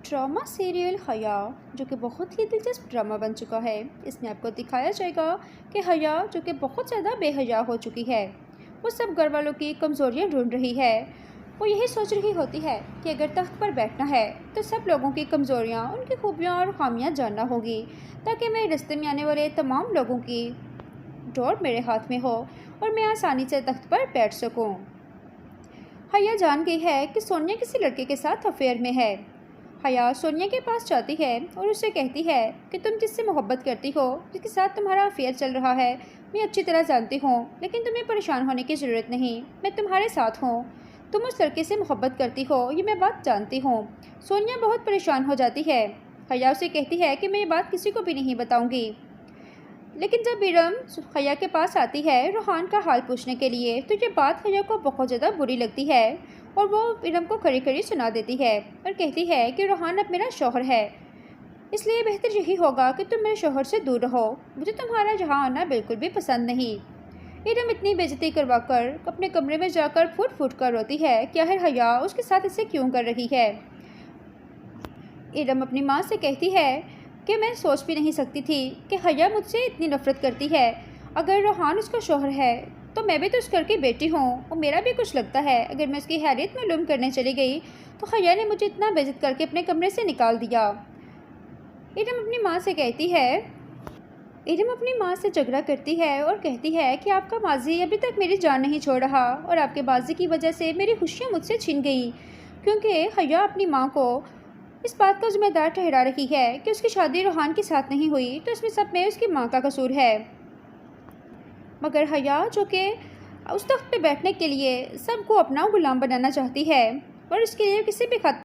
Drama serial حیا جو کہ بہت ہی دلچسپ ڈرامہ بن چکا ہے، اس میں آپ کو دکھایا جائے گا کہ حیا جو کہ بہت زیادہ بے حیا ہو چکی ہے، وہ سب گھر والوں کی کمزوریاں ڈھونڈ رہی ہے۔ وہ یہی سوچ رہی ہوتی ہے کہ اگر تخت پر بیٹھنا ہے تو سب لوگوں کی کمزوریاں، ان کی خوبیاں اور خامیاں جاننا ہوگی، تاکہ میرے راستے میں آنے والے تمام لوگوں کی ڈور میرے ہاتھ میں ہو اور میں آسانی سے تخت پر بیٹھ سکوں۔ حیا جان گئی ہے کہ سونیا کسی لڑکے کے ساتھ افیئر میں ہے۔ حیا سونیا کے پاس جاتی ہے اور اسے کہتی ہے کہ تم جس سے محبت کرتی ہو، جس کے ساتھ تمہارا افیئر چل رہا ہے، میں اچھی طرح جانتی ہوں، لیکن تمہیں پریشان ہونے کی ضرورت نہیں، میں تمہارے ساتھ ہوں۔ تم اس لڑکے سے محبت کرتی ہو، یہ میں بات جانتی ہوں۔ سونیا بہت پریشان ہو جاتی ہے۔ حیا اسے کہتی ہے کہ میں یہ بات کسی کو بھی نہیں بتاؤں گی۔ لیکن جب ارم حیا کے پاس آتی ہے روحان کا حال پوچھنے کے لیے، تو یہ بات حیا کو بہت زیادہ بری لگتی ہے اور وہ ارم کو کھڑی کھڑی سنا دیتی ہے اور کہتی ہے کہ روحان اب میرا شوہر ہے، اس لیے بہتر یہی ہوگا کہ تم میرے شوہر سے دور رہو، مجھے تمہارا یہاں آنا بالکل بھی پسند نہیں۔ ارم اتنی بے عزتی کروا کر اپنے کمرے میں جا کر پھوٹ پھوٹ کر روتی ہے کہ آخر حیا اس کے ساتھ اسے کیوں کر رہی ہے۔ ارم اپنی ماں سے کہتی ہے کہ میں سوچ بھی نہیں سکتی تھی کہ حیا مجھ سے اتنی نفرت کرتی ہے، اگر روحان اس کا شوہر ہے تو میں بھی تو اس گھر کی بیٹی ہوں اور میرا بھی کچھ لگتا ہے، اگر میں اس کی حیثیت معلوم کرنے چلی گئی تو حیا نے مجھے اتنا بے عزت کر کے اپنے کمرے سے نکال دیا۔ ارم اپنی ماں سے جھگڑا کرتی ہے اور کہتی ہے کہ آپ کا ماضی ابھی تک میری جان نہیں چھوڑ رہا اور آپ کے ماضی کی وجہ سے میری خوشیاں مجھ سے چھن گئی، کیونکہ حیا اپنی ماں کو اس بات کا ذمہ دار ٹھہرا رہی ہے کہ اس کی شادی روحان کے ساتھ نہیں ہوئی، تو اس میں سب میں اس کی ماں کا قصور ہے۔ مگر حیا جو کہ اس تخت پہ بیٹھنے کے لیے سب کو اپنا غلام بنانا چاہتی ہے اور اس کے لیے کسی بھی